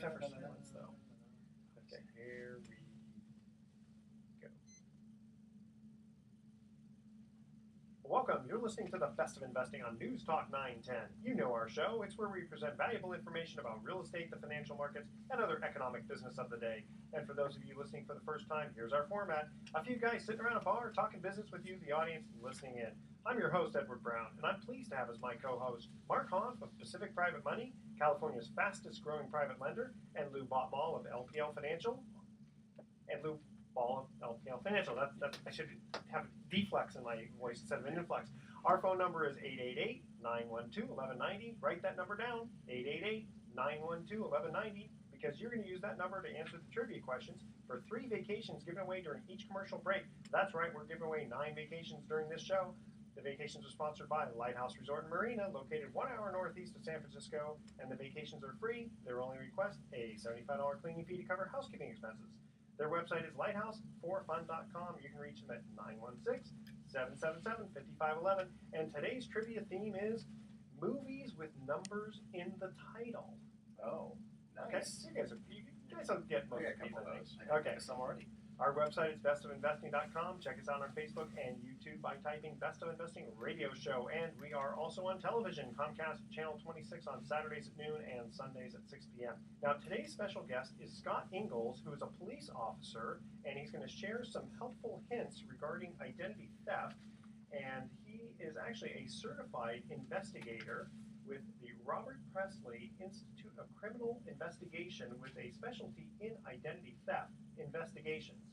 never seen once, though. Okay, here we go. Welcome. You're listening to the Best of Investing on News Talk 910. You know our show. It's where we present valuable information about real estate, the financial markets, and other economic business of the day. And for those of you listening for the first time, here's our format. A few guys sitting around a bar talking business with you, the audience, listening in. I'm your host, Edward Brown, and I'm pleased to have as my co-host Mark Hoff of Pacific Private Money, California's fastest growing private lender, and Lou Botmall of LPL Financial. And Lou Ball of LPL Financial. I should have deflex in my voice instead of inflex. Our phone number is 888-912-1190. Write that number down, 888-912-1190, because you're going to use that number to answer the trivia questions for 3 vacations given away during each commercial break. That's right, we're giving away 9 vacations during this show. The vacations are sponsored by Lighthouse Resort and Marina, located 1 hour northeast of San Francisco, and the vacations are free. Their only request, a $75 cleaning fee to cover housekeeping expenses. Their website is lighthouse4fun.com. You can reach them at 916-777-5511. And today's trivia theme is movies with numbers in the title. Oh, nice. Okay, you guys will get most of these, I think. Okay, some already. Our website is bestofinvesting.com. Check us out on Facebook and YouTube by typing Best of Investing Radio Show. And we are also on television, Comcast Channel 26 on Saturdays at noon and Sundays at 6 p.m. Now, today's special guest is Scott Ingels, who is a police officer, and he's going to share some helpful hints regarding identity theft. And he is actually a certified investigator with the Robert Presley Institute of Criminal Investigation with a specialty in identity theft investigations.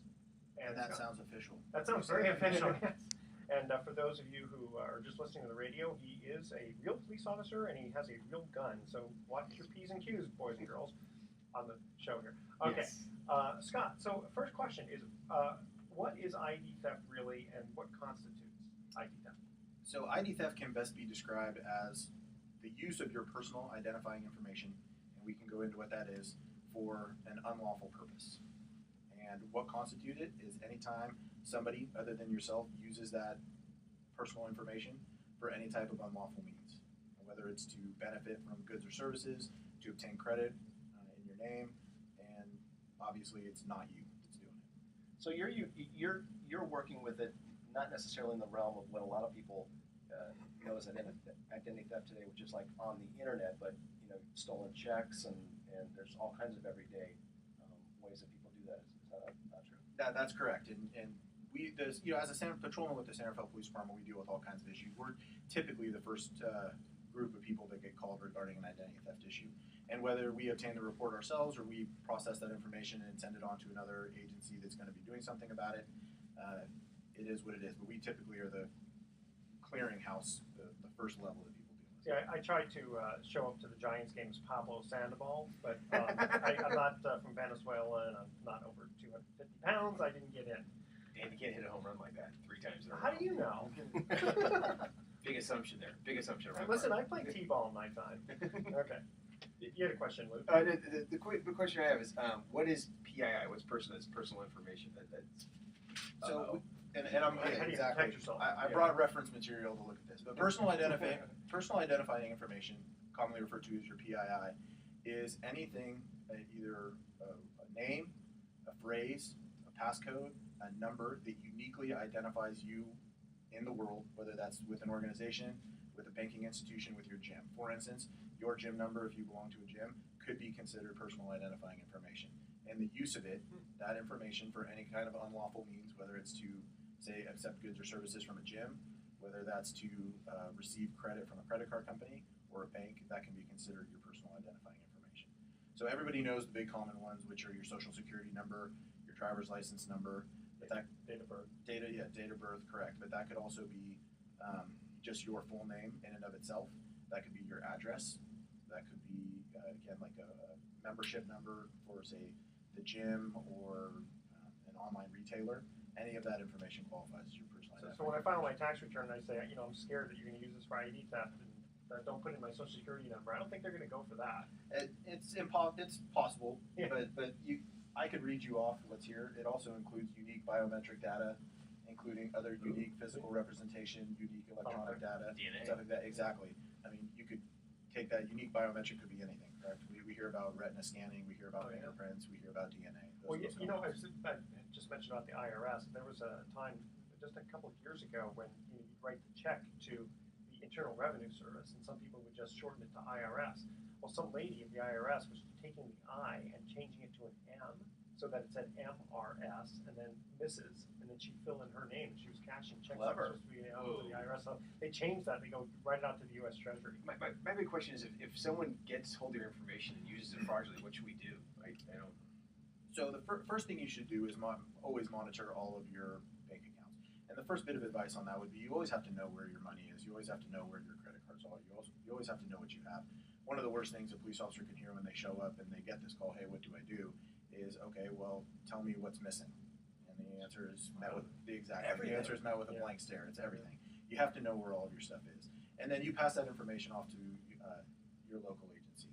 And that sounds official. That sounds very official, yes. And for those of you who are just listening to the radio, he is a real police officer and he has a real gun. So watch your P's and Q's, boys and girls, on the show here. Okay, yes. Scott, so first question is, what is ID theft really and what constitutes ID theft? So ID theft can best be described as the use of your personal identifying information, and we can go into what that is, for an unlawful purpose. And what constitutes it is anytime somebody other than yourself uses that personal information for any type of unlawful means, whether it's to benefit from goods or services, to obtain credit in your name, and obviously it's not you that's doing it. So you're working with it not necessarily in the realm of what a lot of people know as identity theft today, which is like on the internet, but stolen checks and there's all kinds of everyday ways that people do that. Is that not true? That's correct. And we, as a patrolman with the San Rafael Police Department, we deal with all kinds of issues. We're typically the first group of people that get called regarding an identity theft issue. And whether we obtain the report ourselves or we process that information and send it on to another agency that's going to be doing something about it, it is what it is. But we typically are the clearinghouse, the first level that people deal with. Yeah, I tried to show up to the Giants game as Pablo Sandoval, but I'm not from Venezuela and I'm not over 250 pounds. I didn't get in. And you can't hit a home run like that 3 times in a row. How do you know? Big assumption there. Big assumption. Listen, I play T-ball in my time. Okay. You had a question, Luke? The question I have is, what is PII? What's personal information? That's So, and I'm How do you exactly. protect yourself? I brought reference material to look at this. But personal identifying information, commonly referred to as your PII, is anything, either a name, a phrase, a passcode, a number that uniquely identifies you in the world, whether that's with an organization, with a banking institution, with your gym. For instance, your gym number, if you belong to a gym, could be considered personal identifying information. And the use of it, that information for any kind of unlawful means, whether it's to, say, accept goods or services from a gym, whether that's to receive credit from a credit card company or a bank, that can be considered your personal identifying information. So everybody knows the big common ones, which are your social security number, your driver's license number, but that Date of birth. Date of birth, correct. But that could also be just your full name in and of itself. That could be your address. That could be, again, like a membership number for, say, the gym or an online retailer. Any of that information qualifies as your personal identity. So when I file my tax return, I say, I'm scared that you're going to use this for ID theft, and don't put in my social security number. I don't think they're going to go for that. It's possible, Yeah. but I could read you off what's here. It also includes unique biometric data, including other unique physical representation, unique electronic data, DNA. stuff like that. Exactly. I mean, you could take that unique biometric, could be anything, correct? We hear about retina scanning, we hear about Oh, yeah. fingerprints, we hear about DNA. Well, you know, I just mentioned about the IRS. There was a time just a couple of years ago when you'd write the check to the Internal Revenue Service, and some people would just shorten it to IRS. Well, some lady at the IRS was taking the I and changing it to an M so that it said MRS and then Mrs. and then she'd fill in her name and she was cashing checks that Clever. were supposed to be to the IRS. So they changed that. They go write it out to the U.S. Treasury. My big question is if someone gets hold of your information and uses it fraudulently, what should we do? I don't. So the first thing you should do is always monitor all of your bank accounts. And the first bit of advice on that would be you always have to know where your money is. You always have to know where your credit cards are. You always have to know what you have. One of the worst things a police officer can hear when they show up and they get this call, hey, what do I do? Is, okay, well, tell me what's missing. And the answer is met with the answer is met with a blank stare. It's everything. You have to know where all of your stuff is. And then you pass that information off to your local agency.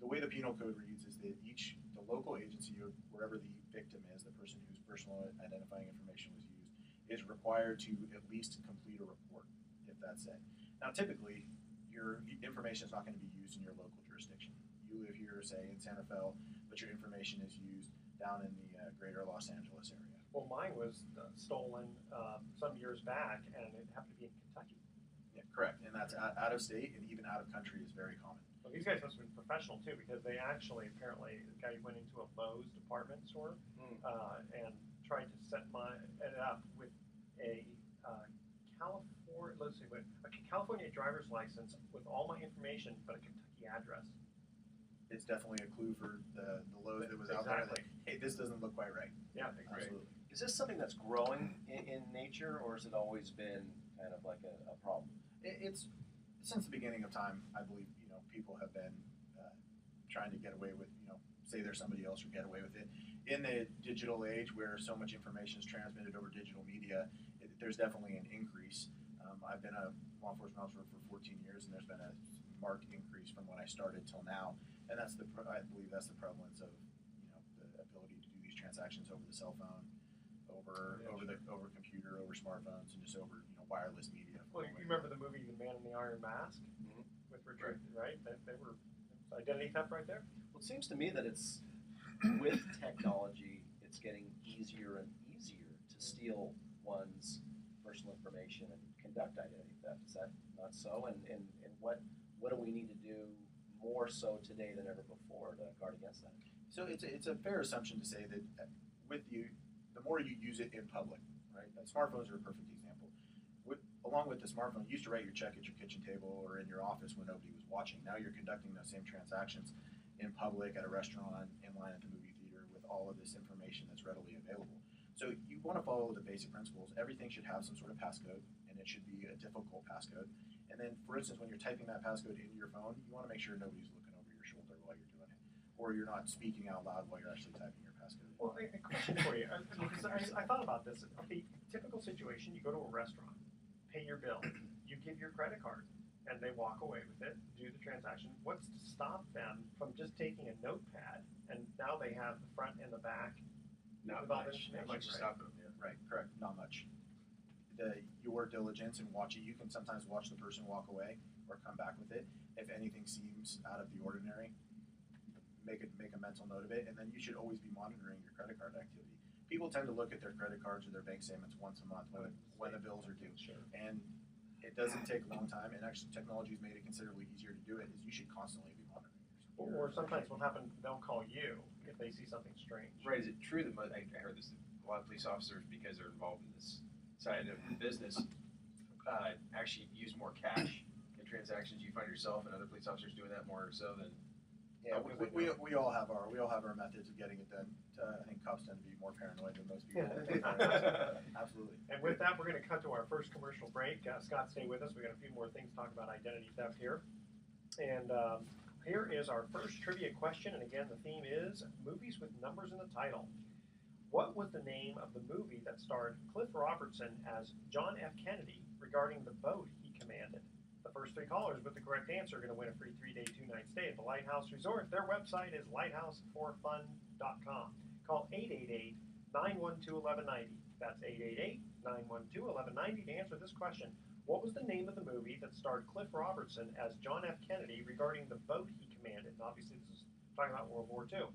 The way the penal code reads is that the local agency, wherever the victim is, the person whose personal identifying information was used, is required to at least complete a report, if that's it. Now, typically, your information is not going to be used in your local jurisdiction. You live here, say, in Santa Fe, but your information is used down in the greater Los Angeles area. Well, mine was stolen some years back, and it happened to be in Kentucky. Yeah, correct. And that's out of state and even out of country is very common. Well, these guys must have been professional too, because they actually apparently the guy went into a Lowe's department store and tried to set it up with a California driver's license with all my information, but a Kentucky address. It's definitely a clue for the Lowe's that was out there. Like, hey, this doesn't look quite right. Yeah, Absolutely. Is this something that's growing in nature, or has it always been kind of like a problem? It's since the beginning of time, I believe, people have been trying to get away with, say there's somebody else or get away with it. In the digital age where so much information is transmitted over digital media, there's definitely an increase. I've been a law enforcement officer for 14 years, and there's been a marked increase from when I started till now. And I believe that's the prevalence of, the ability to do these transactions over the cell phone, over computer, over smartphones, and just over, wireless media. Well, you remember the movie The Man in the Iron Mask with Richard, right? They were identity theft right there. Well, it seems to me that it's with technology, it's getting easier and easier to steal one's personal information and conduct identity theft. Is that not so? And what do we need to do more so today than ever before to guard against that? So it's a fair assumption to say that the more you use it in public, right? Smartphones are a perfect example. Along with the smartphone, you used to write your check at your kitchen table or in your office when nobody was watching. Now you're conducting those same transactions in public, at a restaurant, in line at the movie theater, with all of this information that's readily available. So you want to follow the basic principles. Everything should have some sort of passcode, and it should be a difficult passcode. And then, for instance, when you're typing that passcode into your phone, you want to make sure nobody's looking over your shoulder while you're doing it, or you're not speaking out loud while you're actually typing your passcode. Well, a question for you, because I thought about this. The typical situation, you go to a restaurant, pay your bill, you give your credit card, and they walk away with it, do the transaction. What's to stop them from just taking a notepad, and now they have the front and the back? Not with all the much. information, Not much to right? stop them. Yeah. Right, correct, not much. Your diligence and watch it, you can sometimes watch the person walk away or come back with it. If anything seems out of the ordinary, make a mental note of it, and then you should always be monitoring your credit card activity. People tend to look at their credit cards or their bank statements once a month when the bills are due. Sure. And it doesn't take a long time, and actually technology has made it considerably easier to do it, is you should constantly be monitoring Or sometimes what happens, they'll call you if they see something strange. Right. Is it true that I heard this? A lot of police officers, because they're involved in this side of the business, actually use more cash in transactions. You find yourself and other police officers doing that more so than. Yeah, we all have our methods of getting it done. I think cops tend to be more paranoid than most people. Absolutely. And with that, we're going to cut to our first commercial break. Scott, stay with us. We got a few more things to talk about identity theft here. And here is our first trivia question. And again, the theme is movies with numbers in the title. What was the name of the movie that starred Cliff Robertson as John F. Kennedy regarding the boat he commanded? The first three callers with the correct answer are going to win a free 3-day, 2-night stay at the Lighthouse Resort. Their website is lighthouseforfun.com. Call 888-912-1190. That's 888-912-1190 to answer this question. What was the name of the movie that starred Cliff Robertson as John F. Kennedy regarding the boat he commanded? And obviously, this is talking about World War II.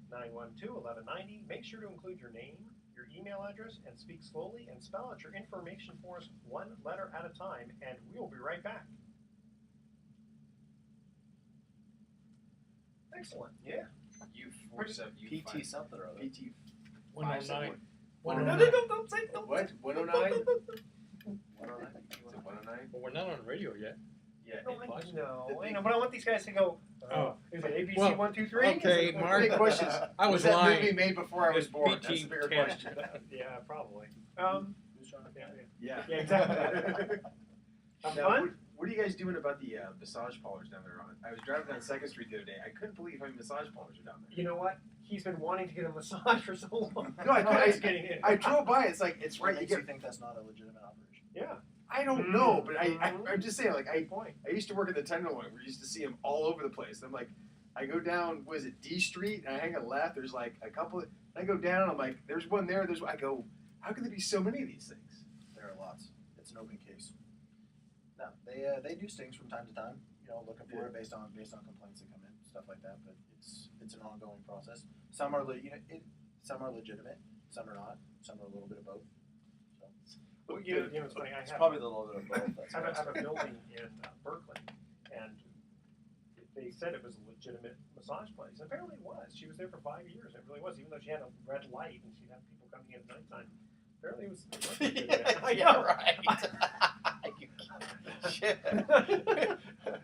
888-912-1190. Make sure to include your name, your email address, and speak slowly and spell out your information for us one letter at a time, and we will be right back. Excellent. Yeah. You 47, you PT something or other. PT 109. Don't say no. What? 109? 109. Is it 109? Well, we're not on radio yet. Yeah. No, it- I know, but I want these guys to go. Oh. Is it ABC Well, 1, 2, 3? okay, Is it- Mark. Big questions. I was that lying. movie made before I was It's born? PT That's the bigger 10. question. Yeah, probably. Who's John F. Yeah, Kennedy? Yeah. yeah, exactly. Have Now, fun? what are you guys doing about the massage parlors down there? I was driving down 2nd Street the other day. I couldn't believe how many massage parlors are down there. You know what? He's been wanting to get a massage for so long. No, He's getting in. I drove by. It's like it's What right. You makes you get. think that's not a legitimate operation? Yeah. I don't know, but I'm just saying. Like Good point. I used to work at the Tenderloin. We used to see them all over the place. I'm like, I go down, what is it, D Street, and I hang a left. There's like a couple. I go down, I'm like, there's one there. I go, how could there be so many of these things? There are lots. It's an open case. No, they do stings from time to time. You know, looking for it based on complaints that come in, stuff like that. But it's an ongoing process. Some are some are legitimate, some are not. Some are a little bit of both. So Well, you know, it's funny. it's probably the little bit of both. That's I what have I a building in Berkeley, and they said it was a legitimate massage place. Apparently it was. She was there for 5 years. It really was, even though she had a red light and she'd have people coming in at nighttime. Apparently it was legitimate. I yeah, know. right. Shit.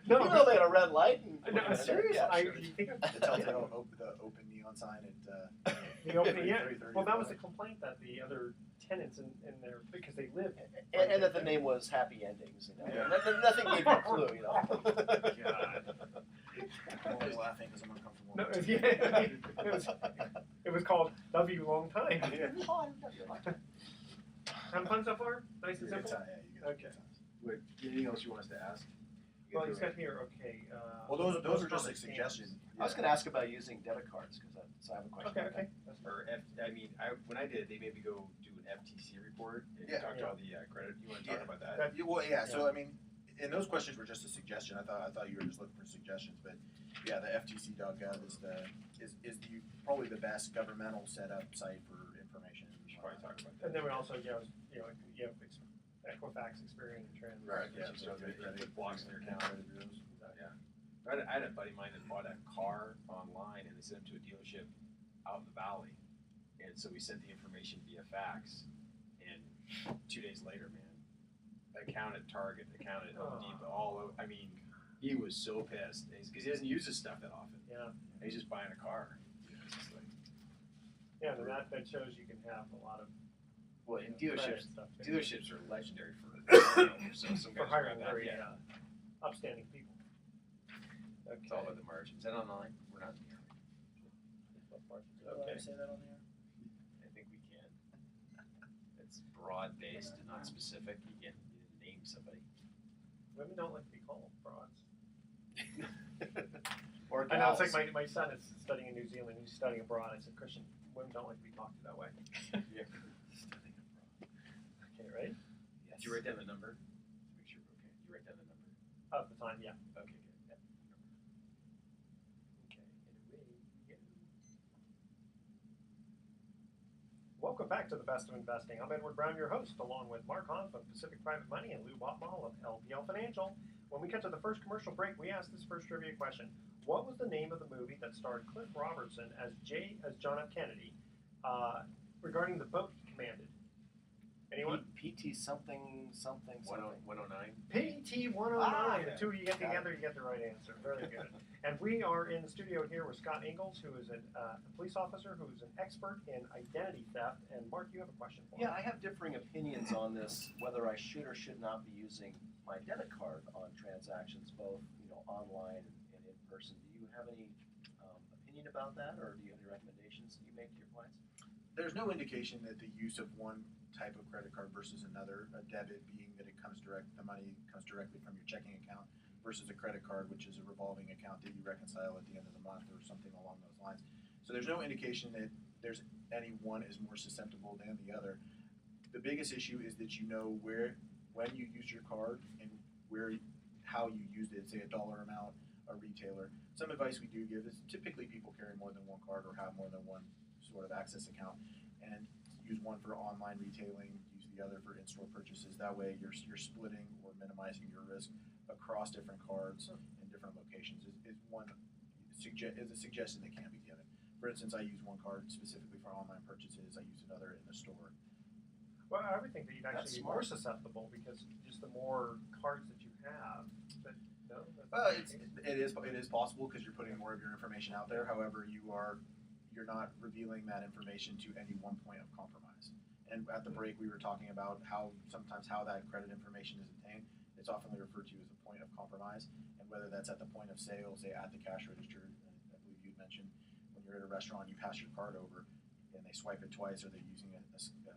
No, Even though they had a red light. And, No, serious? Yeah, I sure. you think the telltale open neon sign at. the opening, yeah. 3:30 Well, that in was the the complaint that the other tenants in there, because they live. And that the name was Happy Endings. You know? Yeah. Nothing gave you a clue. You know. God. I'm always laughing because I'm uncomfortable. No, it was called Love You Long Time. Having fun so far? Nice and Good simple? time, yeah, you get Okay. good times. What, anything else you want us to ask? Well, he's got here, okay. Well, those are just comments. like suggestions. I was going to ask about using debit cards because I have a question. Okay, about okay. that. When I did it, they made me go do an FTC report and Yeah. talk to Yeah. all the credit. You want to talk Yeah. about that? Well, yeah. So I mean, and those questions were just a suggestion. I thought you were just looking for suggestions, but yeah, the FTC.gov is probably the best governmental setup site for information. We should probably talk about that. And then we also, you have Equifax, Experian, and Trend. Right, Yeah, yeah, so so it credit. blocks in your account. Yeah. I had a buddy of mine that bought a car online and they sent him to a dealership out in the valley. And so we sent the information via fax. And 2 days later, man, account at Target, account at Home Depot, all over. I mean, he was so pissed because he doesn't use this stuff that often. Yeah. And he's just buying a car. It's just like, Yeah, and that shows you can have a lot of well, and credit dealerships stuff too. dealerships are legendary for so some For guys hiring grab that, very yeah. upstanding people. Okay. It's all about the margins. Is that online? We're not in here. Did I say that on the air? I think we can. It's broad based and not specific. You didn't name somebody. Women don't like to be called frauds. Or I know, it's gals. like my son is studying in New Zealand. He's studying abroad. I said, Christian, women don't like to be talked to that way. Okay, right? Yes. Did you write down the number? Make sure we're okay. Did you write down the number? Of the time, yeah. Okay, good. Yeah. Okay, and away we go. Welcome back to the Best of Investing. I'm Edward Brown, your host, along with Mark Hahn from Pacific Private Money and Lou Botmal of LPL Financial. When we cut to the first commercial break, we asked this first trivia question. What was the name of the movie that starred Cliff Robertson as John F. Kennedy regarding the boat he commanded? Anyone? PT something. 109. PT 109. The two of you get together, you get the right answer. Very good. And we are in the studio here with Scott Ingels, who is a police officer who is an expert in identity theft. And Mark, you have a question for Yeah, me. I have differing opinions on this, whether I should or should not be using my debit card on transactions, both online and in person. Do you have any opinion about that, or do you have any recommendations that you make to your clients? There's no indication that the use of one type of credit card versus another, a debit being that the money comes directly from your checking account, versus a credit card, which is a revolving account that you reconcile at the end of the month or something along those lines. So there's no indication that there's any one is more susceptible than the other. The biggest issue is that you know where when you used your card and how you used it, say a dollar amount, a retailer. Some advice we do give is typically people carry more than one card or have more than one sort of access account, and use one for online retailing, use the other for in-store purchases. That way you're splitting or minimizing your risk across different cards in different locations is a suggestion that can be given. For instance, I use one card specifically for online purchases. I use another in the store. Well, I would think that you'd That's actually be smart. more susceptible because just the more cards that you have, that no. It is possible because you're putting more of your information out there. However, you're not revealing that information to any one point of compromise. And at the break, we were talking about how that credit information is obtained. It's often referred to as a point of compromise, and whether that's at the point of sale, say at the cash register. I believe you mentioned when you're at a restaurant, you pass your card over, and they swipe it twice, or they're using a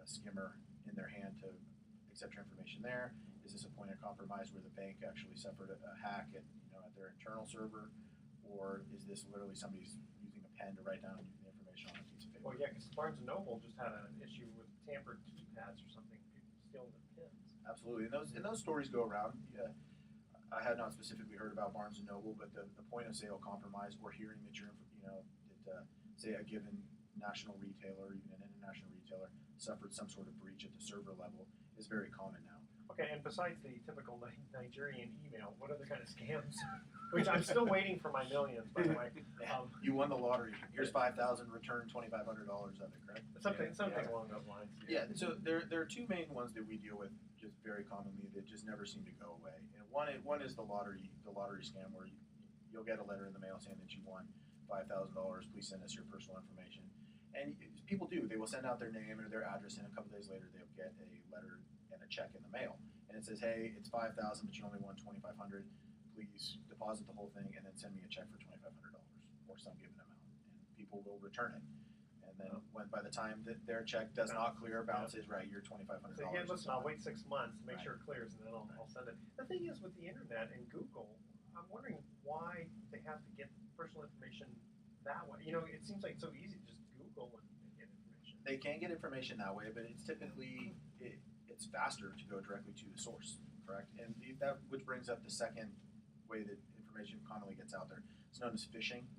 skimmer in their hand to accept your information there. Is this a point of compromise where the bank actually suffered a hack at their internal server, or is this literally somebody's using a pen to write down the information on a piece of paper? Well, yeah, because Barnes and Noble just had an issue with tampered keypads or something, people stealing their pins. Absolutely, and those stories go around. Yeah, I had not specifically heard about Barnes and Noble, but the point of sale compromise, or hearing that say a given national retailer, even an international retailer, suffered some sort of breach at the server level is very common now. Okay, and besides the typical Nigerian email, what other kind of scams? Which I'm still waiting for my millions, by the way. You won the lottery. Here's $5,000. Return $2,500 of it. Correct? Something Yeah. along those lines. Yeah. So there are two main ones that we deal with just very commonly that just never seem to go away. And one is the lottery scam, where you'll get a letter in the mail saying that you won $5,000. Please send us your personal information. And people do. They will send out their name or their address, and a couple days later they'll get a letter and a check in the mail. And it says, hey, it's $5,000, but you only won $2,500. Please deposit the whole thing and then send me a check for $2,500 or some given amount. And people will return it. And then by the time that their check does not clear, bounces, right, you're $2,500. So again, listen, I'll wait 6 months to make Right. sure it clears, and then I'll send it. The thing is, with the internet and Google, I'm wondering why they have to get personal information that way. It seems like it's so easy to just Google and get information. They can get information that way, but it's typically it's faster to go directly to the source, correct? And that which brings up the second way that information commonly gets out there. It's known as phishing.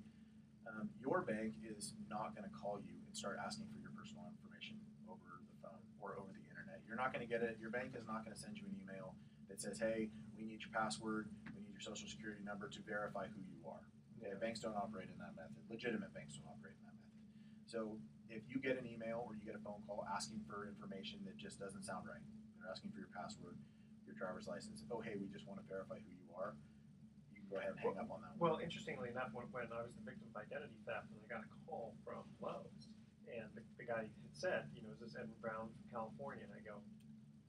Your bank is not going to call you and start asking for your personal information over the phone or over the internet. You're not going to get it. Your bank is not going to send you an email that says, hey, we need your password, we need your social security number to verify who you are. Okay? Banks don't operate in that method. Legitimate banks don't operate in that method. So if you get an email or you get a phone call asking for information that just doesn't sound right, they're asking for your password, your driver's license, oh, hey, we just want to verify who you are, you can go ahead and hang up on that one. Well, interestingly enough, when I was the victim of identity theft, and I got a call from Lowe's, and the guy had said, is this Edward Brown from California? And I go,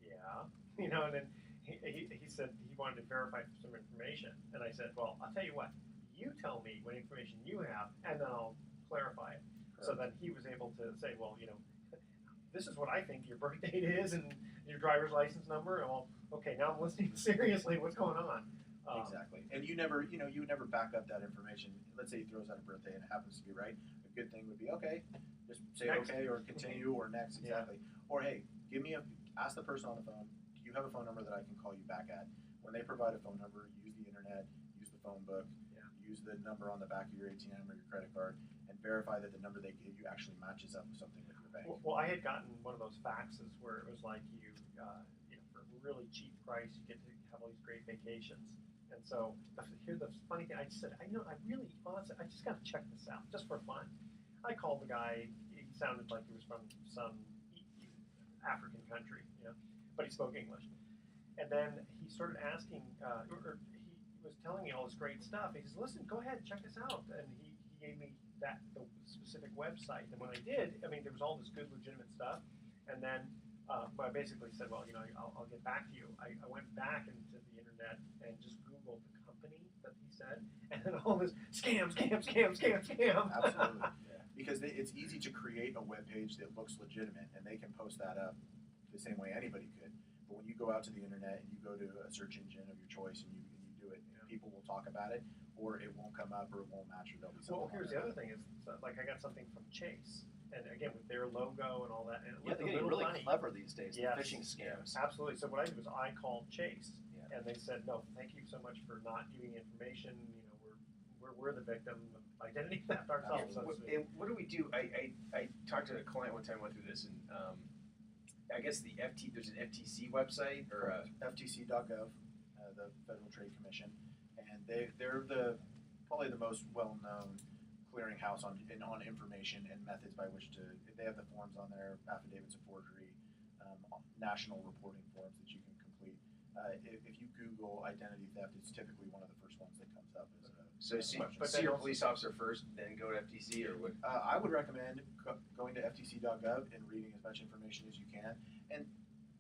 yeah. And then he said he wanted to verify some information. And I said, well, I'll tell you what, you tell me what information you have, and then I'll clarify it. Correct. So then he was able to say, well, this is what I think your birth date is and your driver's license number. And well, okay, now I'm listening seriously. What's going on? Exactly. And you would never back up that information. Let's say he throws out a birthday and it happens to be right. A good thing would be, okay, just say Next. okay or continue or next, exactly. Yeah. Or hey, ask the person on the phone, do you have a phone number that I can call you back at? When they provide a phone number, use the internet, use the phone book, use the number on the back of your ATM or your credit card, and verify that the number they gave you actually matches up with something with your bank. Well, I had gotten one of those faxes where it was like for a really cheap price, you get to have all these great vacations. And so here's the funny thing. I just said, I really, honestly, I just got to check this out just for fun. I called the guy. He sounded like he was from some African country, but he spoke English. And then he started asking, or he was telling me all this great stuff. He says, listen, go ahead, check this out. And he gave me the specific website. And when I did, there was all this good, legitimate stuff. And then I basically said, well, I'll get back to you. I went back into the internet and just Googled the company that he said, and then all this scam. Absolutely. Because it's easy to create a web page that looks legitimate, and they can post that up the same way anybody could. But when you go out to the internet and you go to a search engine of your choice and you do it, people will talk about it, or it won't come up, or it won't match, or there'll be something. Well, here's the other thing is, like I got something from Chase, and again with their logo and all that, and it Yeah, looked they're a getting little really funny. clever these days. Yes. The phishing scams. Absolutely. So what I did was I called Chase, Yeah. and they said, no, thank you so much for not giving information. You know, we're the victim of identity theft ourselves. So to speak. And what do we do? I talked to a client one time, went through this, and I guess there's an FTC website or FTC.gov, the Federal Trade Commission, and they're probably the most well-known clearinghouse on information and methods by which to. They have the forms on there, affidavits of forgery, national reporting forms that you can complete. If you Google identity theft, it's typically one of the first ones that comes up. so see your police officer first, then go to FTC or what? I would recommend going to ftc.gov and reading as much information as you can. And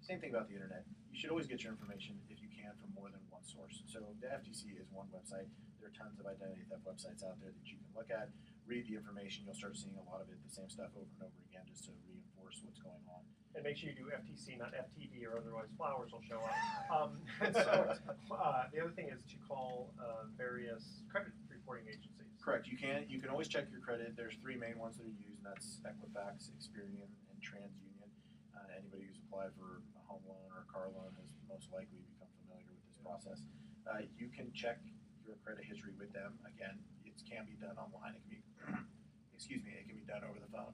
same thing about the internet. You should always get your information, if you can, from more than one source. So the FTC is one website. There are tons of identity theft websites out there that you can look at, read the information. You'll start seeing a lot of it, the same stuff over and over again, just to reinforce what's going on. And make sure you do FTC, not FTD, or otherwise flowers will show up. So the other thing is to call various credit reporting agencies. Correct. You can always check your credit. There's three main ones that are used, and that's Equifax, Experian, and TransUnion. Anybody who's applied for a home loan or a car loan has most likely become familiar with this process. You can check your credit history with them. Again, it can be done online. It can be, it can be done over the phone,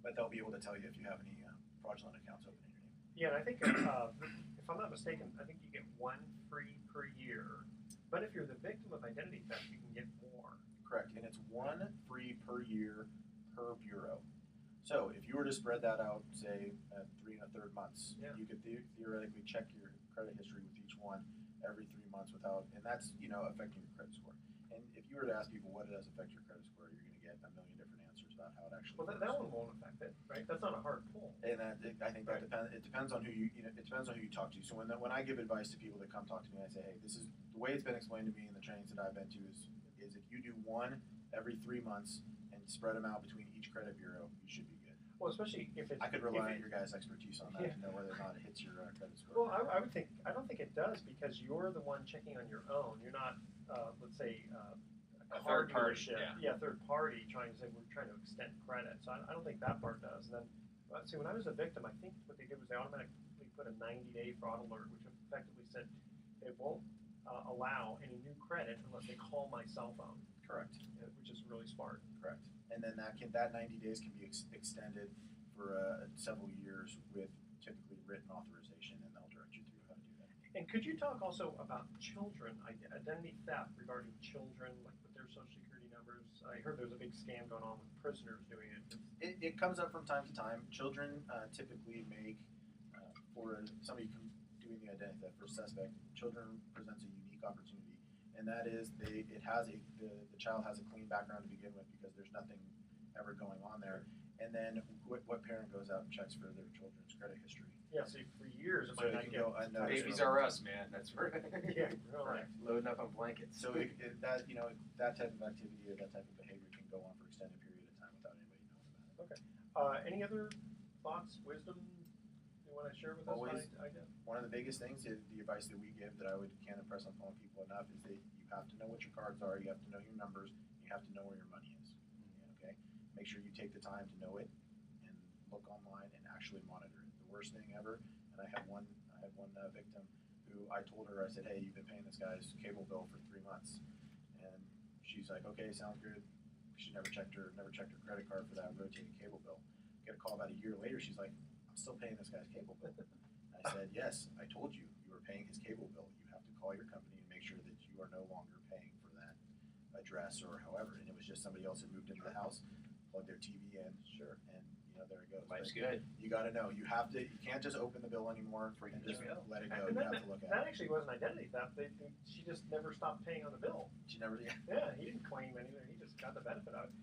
but they'll be able to tell you if you have any fraudulent accounts open in your name. Yeah, and I think if I'm not mistaken, I think you get one free per year. But if you're the victim of identity theft, you can get more. Correct, and it's one free per year per bureau. So if you were to spread that out, say, 3 1/3 months, Yeah. you could theoretically check your credit history with each one every 3 months without, and that's affecting your credit score. And if you were to ask people what does affect your credit score, you're going to get a million different answers about how it actually. Well, that one won't affect it, right? That's not a hard pull. And I think that Right. depends on who it depends on who you talk to. So when I give advice to people that come talk to me, I say, hey, this is the way it's been explained to me in the trainings that I've been to is if you do one every 3 months and spread them out between each credit bureau, you should be good. Well, especially if it's. I could rely on your guys' expertise on that to know whether or not it hits your credit score. Well, I would think. I don't think it does because you're the one checking on your own. You're not, let's say, A car third party, dealership. yeah. Third party trying to say we're trying to extend credit. So I don't think that part does. And then, see, when I was a victim, I think what they did was they automatically put a 90-day fraud alert, which effectively said it won't allow any new credit unless they call my cell phone. Correct. Which is really smart. Correct. And then that 90 days can be extended for several years with typically written authorization, and they'll direct you through how to do that. And could you talk also about children, identity theft regarding children, like with their social security numbers? I heard there's a big scam going on with prisoners doing it. It comes up from time to time. Children typically make, for somebody doing the identity theft for a suspect, children presents a unique opportunity, and that is the child has a clean background to begin with because there's nothing ever going on there. And then what parent goes out and checks for their children's credit history? Yeah, so for years it So might it not can get go unnoticed. Babies are us, man. That's where. Yeah, really. Loading up on blankets. So that type of activity or that type of behavior can go on for extended period of time without anybody knowing about it. Any other thoughts, wisdom you want to share with us? Always. Idea? One of the biggest things is the advice that we give that I can't impress upon people enough is that you have to know what your cards are, you have to know your numbers, you have to know where your money is. Okay? Make sure you take the time to know it and look online and actually monitor it. The worst thing ever, and I had one victim who I told her, I said, hey, you've been paying this guy's cable bill for 3 months. And she's like, okay, sounds good. She never checked her credit card for that rotating cable bill. Get a call about a year later, she's like, I'm still paying this guy's cable bill. I said, yes, I told you were paying his cable bill. You have to call your company and make sure that you are no longer paying for that address or however. And it was just somebody else who moved into the house, plugged their TV in, and there it goes. Life's But good. you got to know. You can't just open the bill anymore and just let it go. And You that, have to look at that it. actually wasn't identity theft. She just never stopped paying on the bill. She never. Yeah, he didn't claim anything. He just got the benefit of it.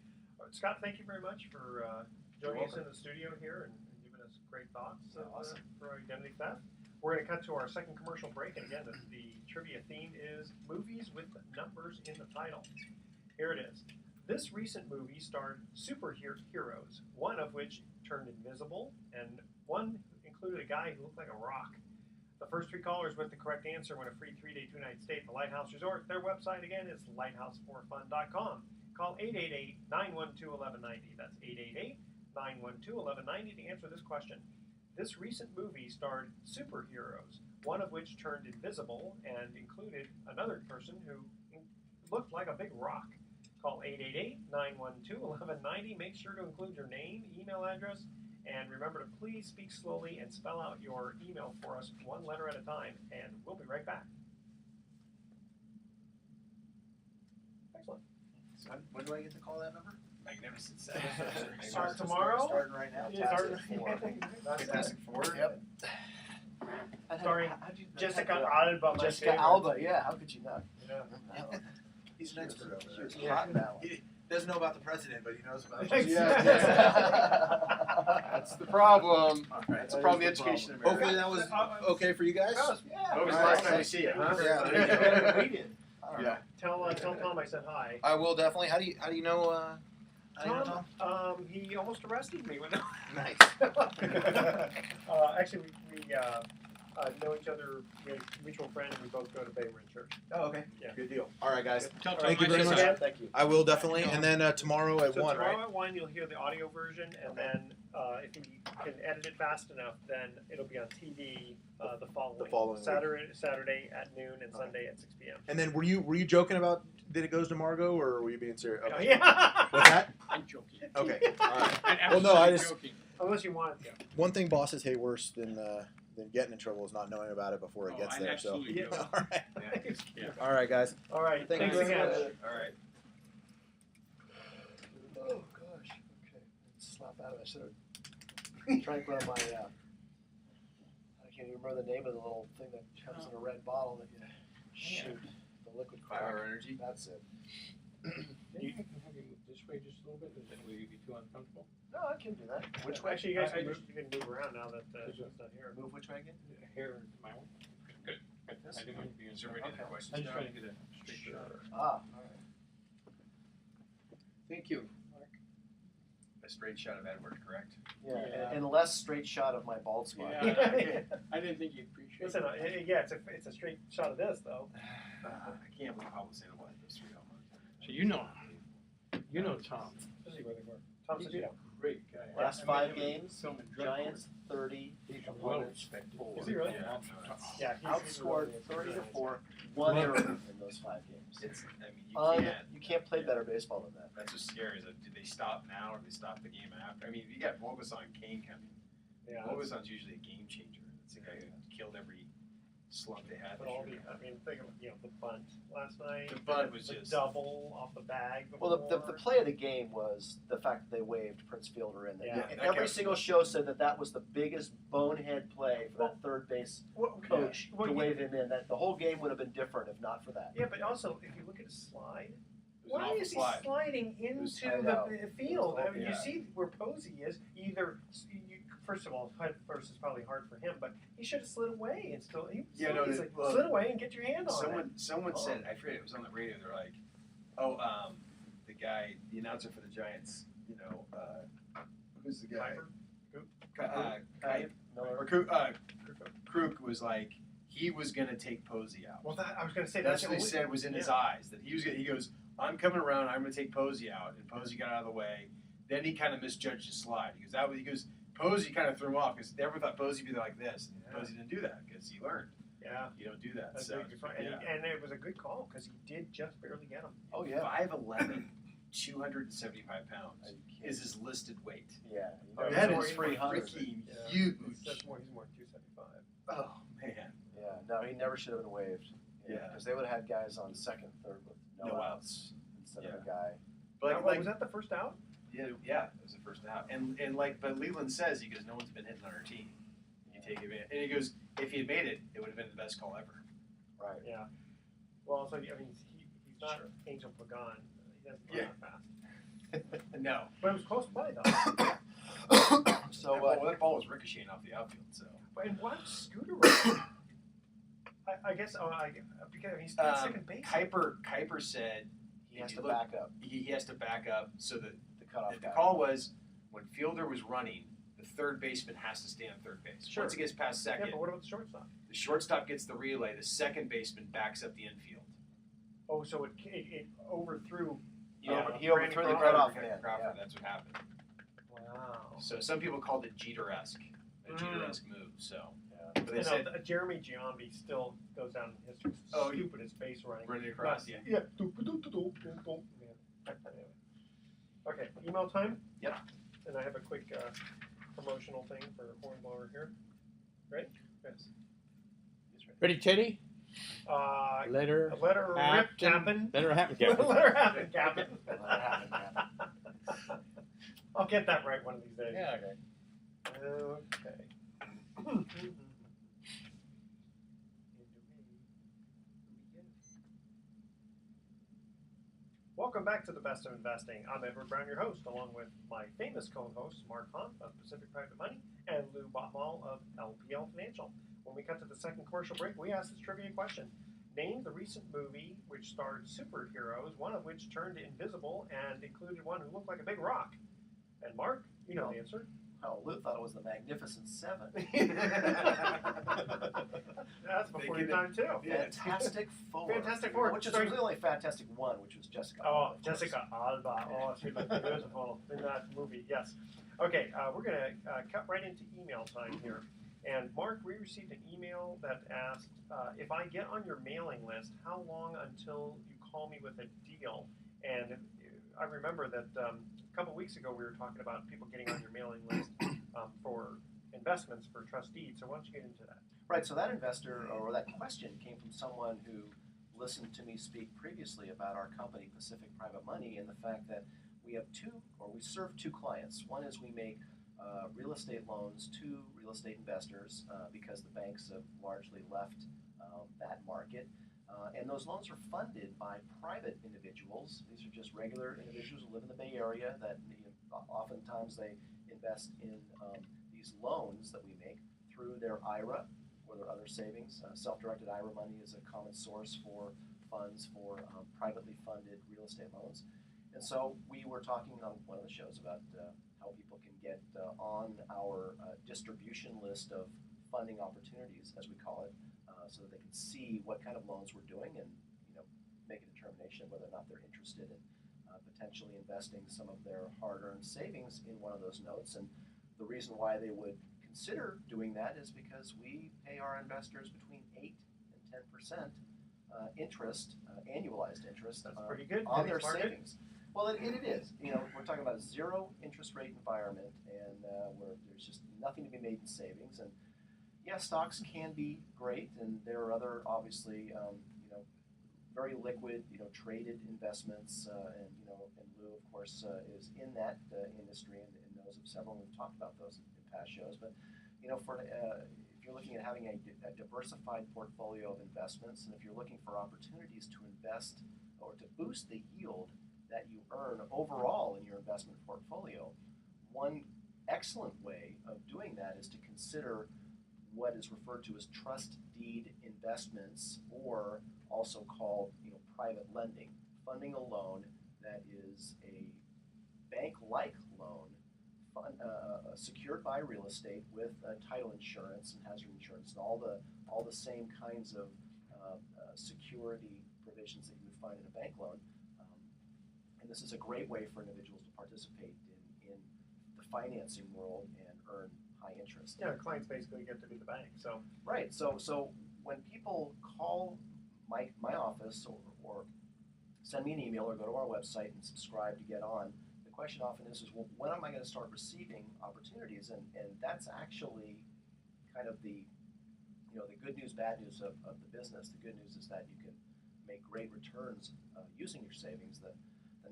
Scott, thank you very much for joining us in the studio here and giving us great thoughts for identity theft. We're going to cut to our second commercial break, and again, the trivia theme is movies with numbers in the title. Here it is. This recent movie starred superheroes, one of which turned invisible, and one included a guy who looked like a rock. The first 3 callers with the correct answer win a free 3-day, 2-night stay at the Lighthouse Resort. Their website, again, is lighthouseforfun.com. Call 888-912-1190. That's 912-1190 to answer this question. This recent movie starred superheroes, one of which turned invisible and included another person who looked like a big rock. Call 888-912-1190. Make sure to include your name, email address, and remember to please speak slowly and spell out your email for us one letter at a time, and we'll be right back. Excellent. When do I get to call that number? Magnificent Start tomorrow? Starting right now. Yeah, Fantastic Four. Fantastic Four. Yep. Sorry, How'd you- Jessica how'd you- Alba, my Jessica favorite. Alba, yeah. How could you not? Yeah. He's an expert over She there. was hot in that one. He doesn't know about the president, but he knows about Exactly. That's the problem. All right. That's the problem with the education in America. Hopefully that was okay for you guys. Yeah. What was the All last right. time we see you, huh? Yeah, there you go. Better than we did. I don't know. Yeah. Tell Tom I said hi. I will definitely. How do you know? How do you know Tom? He almost arrested me when. Nice. Actually, we know each other. We have a mutual friend, and we both go to Baywood Church. Oh, okay. Yeah. Good deal. All right, guys. Tell Tom Thank you I very said much. hi. Thank you. I will definitely. And then tomorrow at So 1, tomorrow right? at 1, you'll hear the audio version, and then if you can edit it fast enough, then it'll be on TV the following week. Saturday at noon and Sunday at 6 p.m. And then were you joking about that it goes to Margot, or were you being serious? Okay. Yeah. What's that? I'm joking. Okay. All right. I'm Well, no, I absolutely just- joking. Unless you want to. One thing bosses hate worse than getting in trouble is not knowing about it before it Oh, gets I'm there. So. absolutely Yeah. joking. All right. Yeah. All right, guys. All right. Thank Thanks you again. very much. All right. Oh gosh. Okay. Slap out of it. I should have tried to grab my. I can't even remember the name of the little thing that comes in a red bottle that you shoot the liquid crack. Fire energy. That's it. You can have you move this way just a little bit, or will you be too uncomfortable? No, I can do that. Which way? Actually, you guys I can, just- you can move around now that it's not here. Move which way again? Hair my way. Good. I didn't want to be Is there any other uncomfortable. questions? I'm just John? trying to get a straight shot. Ah, all right. Thank you. A straight shot of Edward, correct? Yeah, Yeah. and less straight shot of my bald spot. Yeah. I didn't think you'd appreciate Listen, it. yeah, it's a straight shot of this though. I can't believe Pablo Sandoval had those 3 home runs. So you know Tom. Especially where they were. Tom He's Sedito. a great guy. Last I met 5 him in games, film and drug Giants 30, court. He's a opponents well-respected. 4. Is he really? Yeah, no, it's, Yeah, he's Outscored really- 30-4, 1 error in those 5 games. it's, I mean, You can't play better baseball than that. That's what's scary. Is that, do they stop now or do they stop the game after? I mean, you got Bulbasaur and Kane coming. Yeah. Bulbasaur's usually a game changer. It's the guy who killed every slump they had. But all the, I mean, think of the bunt last night. The bunt was the just- double off the bag. Well, the play of the game was the fact that they waived Prince Fielder in there. Yeah, And that every guy- single show said that was the biggest bonehead play for that third base coach Well, to yeah. wave him in. That the whole game would have been different if not for that. Yeah, but also if you look at his slide, It was an why awful is he slide. sliding I into know. the field? I mean, Yeah. you see where Posey is. First of all, putt first is probably hard for him, but he should have slid away and still. Yeah, no, he's it- like, well, slid away and get your hand on it. Someone said, I forget, it was on the radio. They're like, the guy, the announcer for the Giants, who's the guy? Miller. Kruk was like, he was gonna take Posey out. Well, I was going to say That's that's what they said was in his yeah. eyes. That he goes, I'm coming around. I'm gonna take Posey out, and Posey got out of the way. Then he kind of misjudged his slide. He goes, Posey kind of threw him off because they ever thought Posey would be like this. And Yeah. Posey didn't do that because he learned Yeah, you don't do that. that's So big. And it was a good call because he did just barely get him. Oh yeah. 5'11", 275 pounds is his listed weight. Yeah. Oh, That he's is more- freaking Yeah. huge. He's more 275. Oh man, Yeah. No, he never should have been waived. Yeah. Because they would have had guys on second, third with no outs instead of a guy. but Was that the first out? yeah, it was the first out. And but Leland says, he goes, no one's been hitting on our team. You take advantage. And he goes, if he had made it, it would have been the best call ever. Right. Yeah. Well, so I mean, he's not Sure. Angel Pagan. He doesn't run Yeah. that fast. No. But it was close play though. So that ball was ricocheting off the outfield. So And why was Scooter running? I guess because he's playing second base. Kuiper said he has if to you look- back up he has to back up so that the cutoff the guy. call was when Fielder was running, the third baseman has to stay on third base. Sure. Once he gets past Yeah, second, but what about the shortstop? the shortstop gets the relay. The second baseman backs up the infield. Oh, so it overthrew. He overthrew the Brandon cutoff Crawford. man. Crawford, Yeah. that's what happened. Wow. So some people called it Jeter-esque, a Jeter-esque move. So, but they You know, said Jeremy Giambi still goes down in history. Oh, Stupidest base running. running across, yeah. Yeah. Yeah. Okay, email time? Yep. And I have a quick promotional thing for Hornblower here. Ready? Yes. Ready, Teddy? Letter Letter rip Captain. Letter happen, Captain. Letter happen, Captain. Let it happen, Captain. I'll get that right one of these days. Yeah, okay. Okay. Welcome back to the Best of Investing. I'm Edward Brown, your host, along with my famous co-hosts, Mark Hunt of Pacific Private Money and Lou Botmal of LPL Financial. When we cut to the second commercial break, we asked this trivia question. Name the recent movie which starred superheroes, one of which turned invisible and included one who looked like a big rock. And Mark, you know the answer. Oh, Lou thought it was the Magnificent Seven. That's before your time, too. Fantastic Four. Fantastic Four. Which is really only Fantastic One, which was Jessica Alba. Oh, Jessica Alba. Oh, she looked beautiful in that movie, yes. Okay, we're going to cut right into email time here. And Mark, we received an email that asked, if I get on your mailing list, how long until you call me with a deal? And I remember that a couple weeks ago we were talking about people getting on your mailing list for investments for trustees. So why don't you get into that? Right, so that investor, or that question, came from someone who listened to me speak previously about our company, Pacific Private Money, and the fact that we serve two clients. One is we make real estate loans to real estate investors because the banks have largely left that market. And those loans are funded by private individuals. These are just regular individuals who live in the Bay Area that oftentimes they invest in these loans that we make through their IRA or their other savings. Self-directed IRA money is a common source for funds for privately funded real estate loans. And so we were talking on one of the shows about how people can get on our distribution list of funding opportunities, as we call it, so that they can see what kind of loans we're doing and make a determination of whether or not they're interested in potentially investing some of their hard-earned savings in one of those notes. And the reason why they would consider doing that is because we pay our investors between 8 and 10% interest, annualized interest pretty good on their market. savings. Well, it is. We're talking about a zero interest rate environment, and where there's just nothing to be made in savings. And yeah, stocks can be great, and there are other obviously, very liquid, traded investments, and Lou, of course, is in that industry and knows of several. We've talked about those in past shows, but if you're looking at having a diversified portfolio of investments, and if you're looking for opportunities to invest or to boost the yield that you earn overall in your investment portfolio, one excellent way of doing that is to consider what is referred to as trust deed investments, or also called private lending, funding a loan that is a bank-like loan secured by real estate with title insurance and hazard insurance and all the same kinds of security provisions that you would find in a bank loan. And this is a great way for individuals to participate in the financing world and earn high interest. Yeah, clients basically get to be the bank. So right. So when people call my office or send me an email or go to our website and subscribe to get on, the question often is well, when am I going to start receiving opportunities? And that's actually kind of the good news, bad news of the business. The good news is that you can make great returns using your savings. The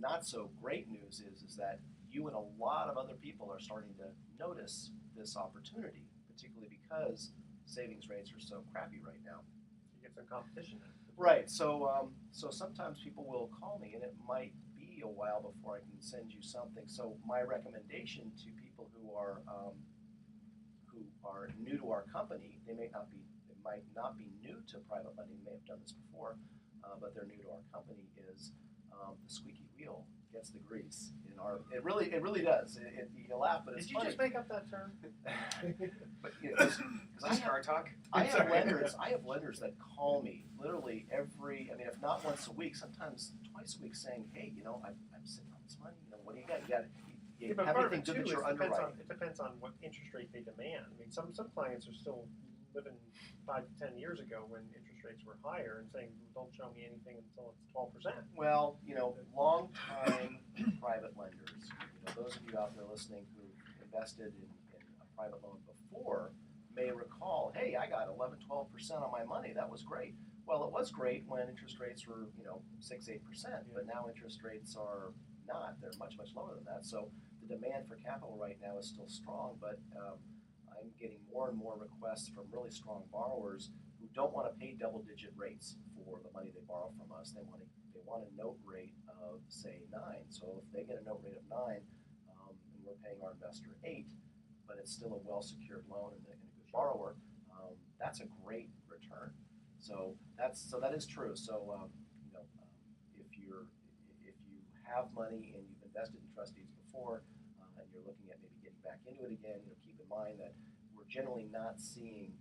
not so great news is that you and a lot of other people are starting to notice this opportunity, particularly because savings rates are so crappy right now. you get some competition. Right. So sometimes people will call me, and it might be a while before I can send you something. So my recommendation to people who are new to our company, they might not be new to private lending. They may have done this before, but they're new to our company. Is the squeaky wheel gets the grease. It really does. You laugh, but it's Did you funny. just make up that term? But is this car talk? I have lenders that call me literally if not once a week, sometimes twice a week, saying, "Hey, I'm sitting on this money. What do you got? you Yeah, but have part of anything it good too that you're is underwriting. it depends on what interest rate they demand. I mean, some clients are still living 5 to 10 years ago when interest rates were higher and saying, "Don't show me anything until it's 12%." Well, long-time private lenders, those of you out there listening who invested in a private loan before may recall, hey, I got 11, 12% on my money. That was great. Well, it was great when interest rates were, 6, 8%, but now interest rates are not. They're much, much lower than that. So the demand for capital right now is still strong, but I'm getting more and more requests from really strong borrowers who don't want to pay double-digit rates for the money they borrow from us. They want a note rate of, say, 9. So if they get a note rate of 9, and we're paying our investor 8, but it's still a well-secured loan and a good borrower, that's a great return. So that is true. So if you have money and you've invested in trust deeds before, and you're looking at maybe getting back into it again, keep in mind that we're generally not seeing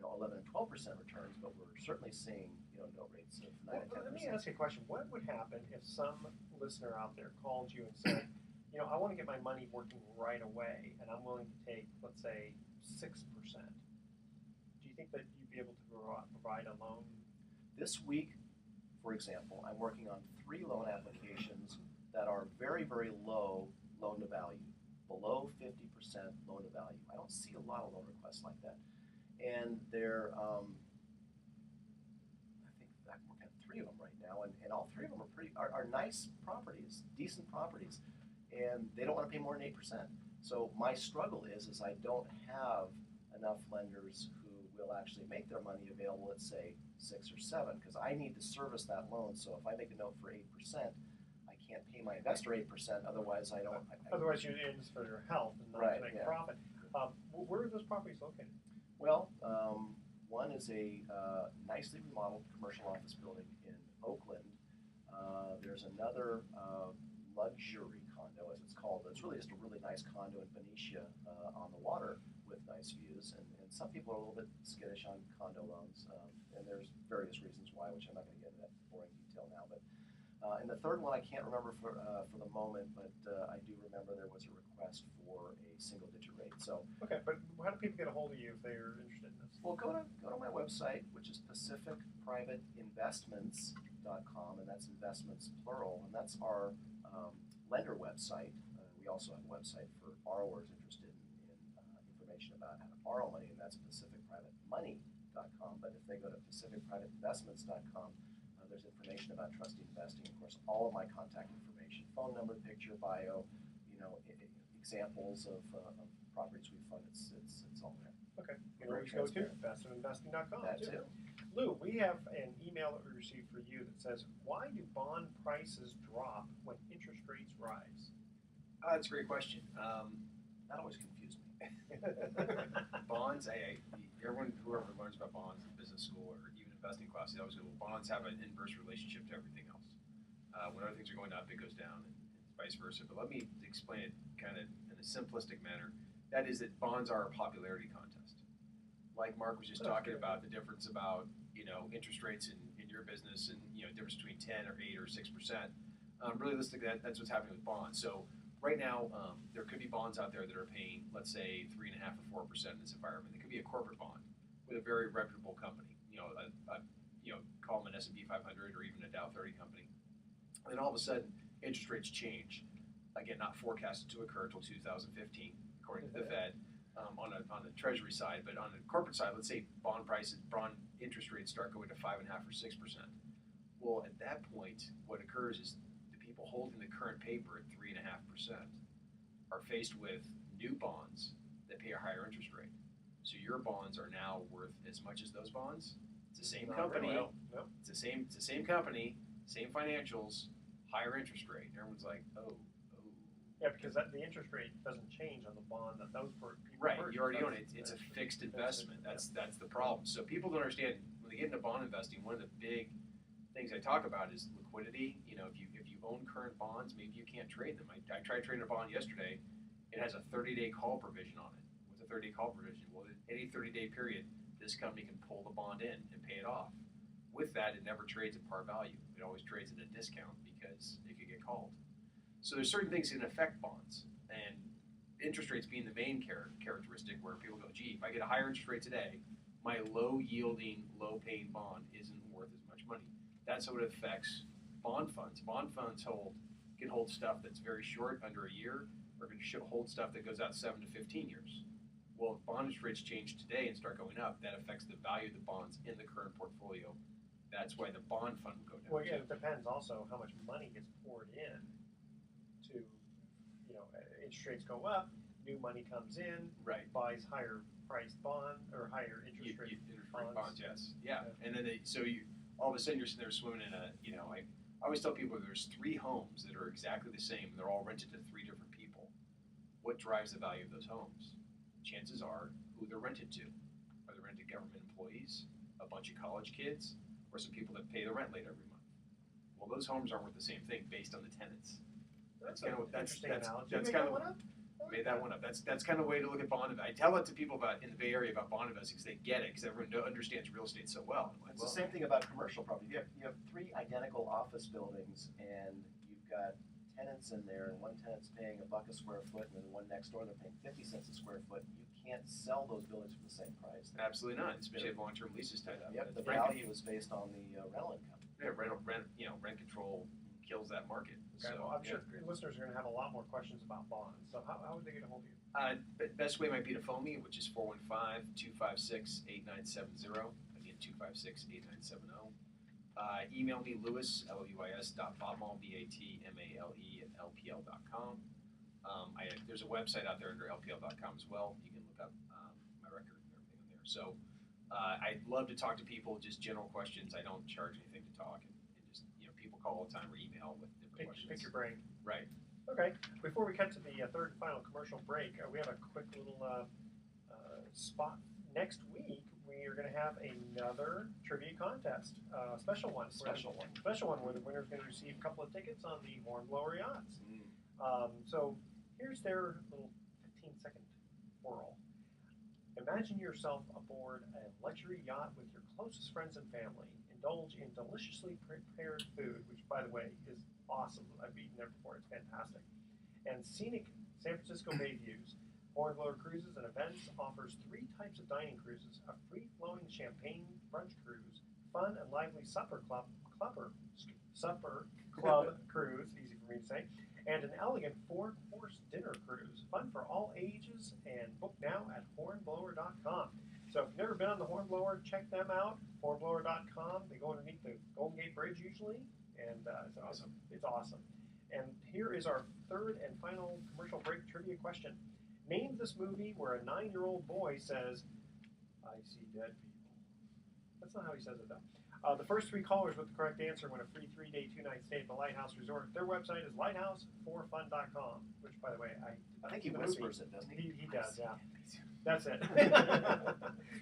11 and 12% returns, but we're certainly seeing note rates of 9 and 10%. Let me ask you a question. What would happen if some listener out there called you and said, I want to get my money working right away, and I'm willing to take, let's say, 6%? Do you think that you'd be able to provide a loan? This week, for example, I'm working on 3 loan applications that are very, very low loan to value, below 50% loan to value. I don't see a lot of loan requests like that. And they're, I think I'm working on 3 of them right now, and all 3 of them are nice properties, decent properties, and they don't want to pay more than 8%. So my struggle is I don't have enough lenders who will actually make their money available at, say, 6 or 7, because I need to service that loan. So if I make a note for 8%, I can't pay my investor 8%. Otherwise, I don't. Otherwise, you're in this for your health and not Right, to make yeah. profit. Where are those properties located? Well, one is a nicely remodeled commercial office building in Oakland. There's another luxury condo, as it's called. It's really just a really nice condo in Benicia on the water with nice views. And some people are a little bit skittish on condo loans, and there's various reasons why, which I'm not going to get into that boring detail now. But and the third one I can't remember for the moment, but I do remember there was a request for a single-digit rate. So Okay, but how do people get a hold of you if they're interested in this? well, go to my website, which is pacificprivateinvestments.com, and that's investments plural, and that's our lender website. We also have a website for borrowers interested in information about how to borrow money, and that's pacificprivatemoney.com. But if they go to pacificprivateinvestments.com, there's information about trustee investing. Of course, all of my contact information, phone number, picture, bio, examples of properties we fund. It's all there. Okay, you Very always go to transparent. bestifinvesting.com. That too. Lou, we have an email that we received for you that says, "Why do bond prices drop when interest rates rise?" That's a great question. That always confused me. Bonds, whoever learns about bonds in business school or even investing class, they always go, well, bonds have an inverse relationship to everything else. When other things are going up, it goes down, and vice versa. But let me explain it kind of in a simplistic manner. That is that bonds are a popularity contest. Like Mark was just talking about the difference about, interest rates in your business and, difference between 10 or 8 or 6%. Realistically, that's what's happening with bonds. So right now, there could be bonds out there that are paying, let's say, 3.5 or 4% in this environment. It could be a corporate bond with a very reputable company, call them an S&P 500 or even a Dow 30 company. And then all of a sudden, interest rates change. Again, not forecasted to occur until 2015, according to the Fed, on the Treasury side. But on the corporate side, let's say bond interest rates start going to 5.5 or 6%. Well, at that point, what occurs is the people holding the current paper at 3.5% are faced with new bonds that pay a higher interest rate. So your bonds are now worth as much as those bonds. It's the same company. Really? No. It's the same company, same financials, higher interest rate. And everyone's like, oh. Yeah, because the interest rate doesn't change on the bond that those people Right, purchase. you already own it. It's a fixed investment. That's the problem. So people don't understand when they get into bond investing. One of the big things I talk about is liquidity. If you own current bonds, maybe you can't trade them. I tried trading a bond yesterday. It has a 30-day call provision on it. What's a 30-day call provision? Well, in any 30-day period, this company can pull the bond in and pay it off. With that, it never trades at par value. It always trades at a discount because it could get called. So there's certain things that can affect bonds, and interest rates being the main characteristic where people go, gee, if I get a higher interest rate today, my low-yielding, low-paying bond isn't worth as much money. That's how it affects bond funds. Bond funds can hold stuff that's very short, under a year, or can hold stuff that goes out 7 to 15 years. Well, if bond interest rates change today and start going up, that affects the value of the bonds in the current portfolio. That's why the bond fund will go down. Well, yeah, it depends also how much money gets poured in to, interest rates go up, new money comes in, Right. buys higher priced bond or higher interest rate Interest rate bonds, yes. Yeah. Yeah. And then all of a sudden you're sitting there swimming in I always tell people there's 3 homes that are exactly the same and they're all rented to 3 different people. What drives the value of those homes? Chances are who they're rented to. Are they rented to government employees, a bunch of college kids, or some people that pay the rent late every month? Well, those homes aren't worth the same thing based on the tenants. That's kind an of interesting analogy. that's You kind made of that one up? made that one up. That's kind of a way to look at bond investing. I tell it to people in the Bay Area about bond investing because they get it, because everyone understands real estate so well. I'm like, It's the same thing about commercial property. You have 3 identical office buildings, and you've got tenants in there, and one tenant's paying $1 a square foot, and then the one next door they're paying 50 cents a square foot. You can't sell those buildings for the same price. Absolutely not, especially if long-term leases tied up. Yep, the Rent- value is based on the rental income. Yeah, rent control kills that market. Okay, So, well, I'm yeah. sure listeners are going to have a lot more questions about bonds. So how would they get a hold of you? Best way might be to phone me, which is 415-256-8970. Again, 256-8970. Email me, Lewis, LOUIS.Batmale, BATMALE @LPL.com. There's a website out there under LPL.com as well. You can look up my record and everything on there. So I'd love to talk to people, just general questions. I don't charge anything to talk. And just, people call all the time or email with different questions. Pick your brain. Right. Okay. Before we cut to the third and final commercial break, we have a quick little spot. Next week, we are going to have another trivia contest, special one. Special one where the winner is going to receive a couple of tickets on the Hornblower Yachts. So here's their little 15-second whirl. Imagine yourself aboard a luxury yacht with your closest friends and family. Indulge in deliciously prepared food, which, by the way, is awesome. I've eaten there before. It's fantastic. And scenic San Francisco Bay views. Hornblower Cruises and Events offers 3 types of dining cruises: a free-flowing champagne brunch cruise, fun and lively supper club cruise, easy for me to say, and an elegant 4-course dinner cruise. Fun for all ages, and book now at hornblower.com. So if you've never been on the Hornblower, check them out. Hornblower.com. They go underneath the Golden Gate Bridge usually, and it's awesome. It's awesome. And here is our third and final commercial break trivia question. Name this movie where a 9-year-old boy says, "I see dead people." That's not how he says it, though. The first 3 callers with the correct answer win a free 3-day, 2-night stay at the Lighthouse Resort. Their website is lighthouse4fun.com, which, by the way, I think he whispers it, doesn't he? He does, yeah. That's it.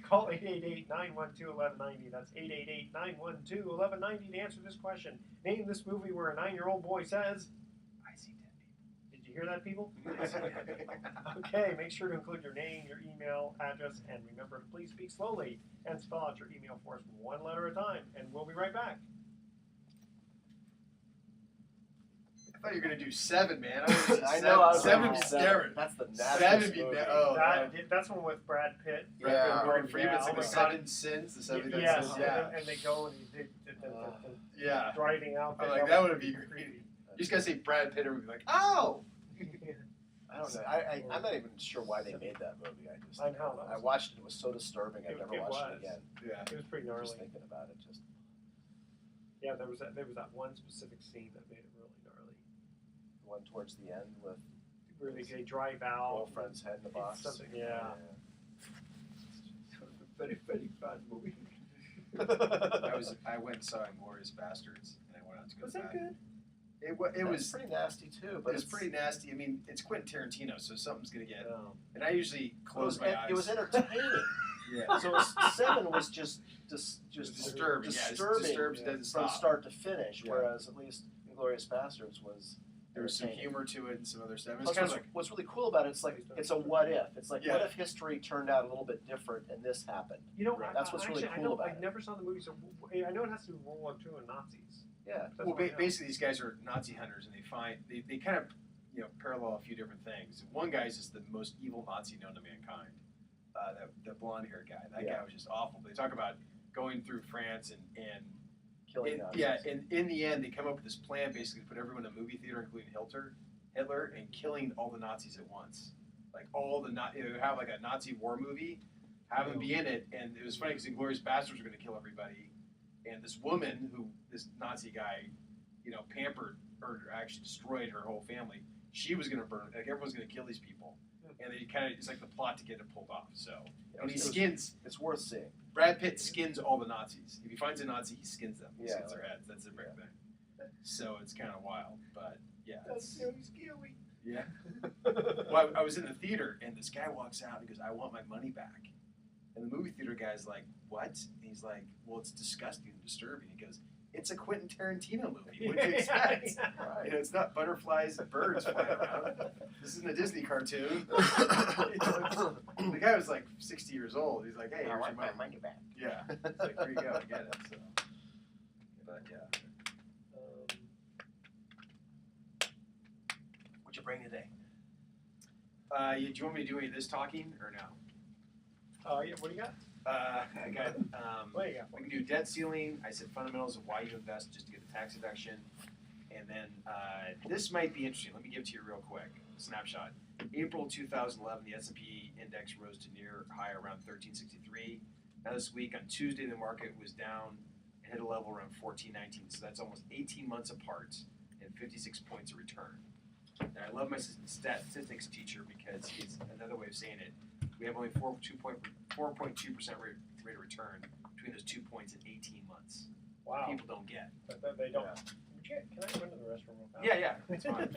Call 888-912-1190. That's 888-912-1190 to answer this question. Name this movie where a 9-year-old boy says, "I see dead people." Did you hear that, people? Okay, make sure to include your name, your email, address, and remember to please speak slowly and spell out your email for us 1 letter at a time. And we'll be right back. I thought you were gonna do 7, man. I know. I was Seven like, would be scary. That's the 7 nastiest be movie. That's one with Brad Pitt. Yeah, Morgan Freeman's like oh the my God. 7 sins, the 7 Yes, sins. Yeah, and they go and yeah. driving out. I'm there. like, that would was be creepy. great. You just gotta say Brad Pitt, and we'd be like, oh. I don't know. I'm not even sure why they made that movie. I know. I watched it. It was so disturbing. I've never It watched was. it again. Yeah. It was pretty gnarly. Just thinking about it, just Yeah, there was that one specific scene that made it really gnarly. the one towards the end with Where they drive out. girlfriend's head in the box. Something, yeah. Very, very bad movie. I went and saw Inglourious Bastards, and I went out to go Was that back. good? It That's was pretty nasty too. But it's pretty nasty. I mean, it's Quentin Tarantino, so something's gonna get. No. And I usually close my eyes. It was entertaining. Yeah. So 7 was just Disturbing. Yeah, it's disturbing disturbs, doesn't from stop. start to finish. Yeah. Whereas at least Inglourious Bastards was There was some entertaining. humor to it and some other stuff. It was Plus, kind of like, what's really cool about it, it's a what if. It's like, Yeah. what if history turned out a little bit different and this happened? You know, That's what's really actually, cool about I it. never saw the movie, so I know it has to do with World War II and Nazis. Yeah. That's Well, all I know. basically, these guys are Nazi hunters, and they kind of parallel a few different things. One guy's just the most evil Nazi known to mankind. The blonde-haired guy. That guy was just awful. They talk about going through France and Killing Nazis. yeah, and in the end, they come up with this plan basically to put everyone in a movie theater, including Hitler, and killing all the Nazis at once. Like all the have like a Nazi war movie, have them be in it, and it was funny because Inglourious Basterds were going to kill everybody, and this woman this Nazi guy, pampered or actually destroyed her whole family. She was going to burn. Like everyone's going to kill these people, and they it's like the plot to get it pulled off. So and he skins. It's worth seeing. Brad Pitt skins all the Nazis. If he finds a Nazi, he skins them. He skins their heads. That's their big thing. So it's kind of wild, but yeah. That's so scary. Yeah. Well, I was in the theater, and this guy walks out and goes, "I want my money back." And the movie theater guy's like, "What?" And he's like, "Well, it's disgusting and disturbing." He goes, "It's a Quentin Tarantino movie. What do you expect? Right. It's not butterflies and birds flying around. This isn't a Disney cartoon." The guy was like 60 years old. He's like, "Hey, here's your money back. Yeah. It's like, here you go, I get it." So, but yeah. What'd you bring today? Do you want me to do any of this talking or no? Yeah, what do you got? I got. What do you got? We can do debt ceiling. I said fundamentals of why you invest just to get the tax deduction. And then this might be interesting. Let me give it to you real quick. Snapshot. April 2011, the S&P index rose to near high around 1363. Now this week on Tuesday, the market was down and hit a level around 1419. So that's almost 18 months apart and 56 points of return. And I love my statistics teacher because it's another way of saying it. We have only 4.2% rate of return between those 2 points in 18 months. Wow. People don't get. But they don't. Can I go into the restroom real fast? Yeah, it's fine.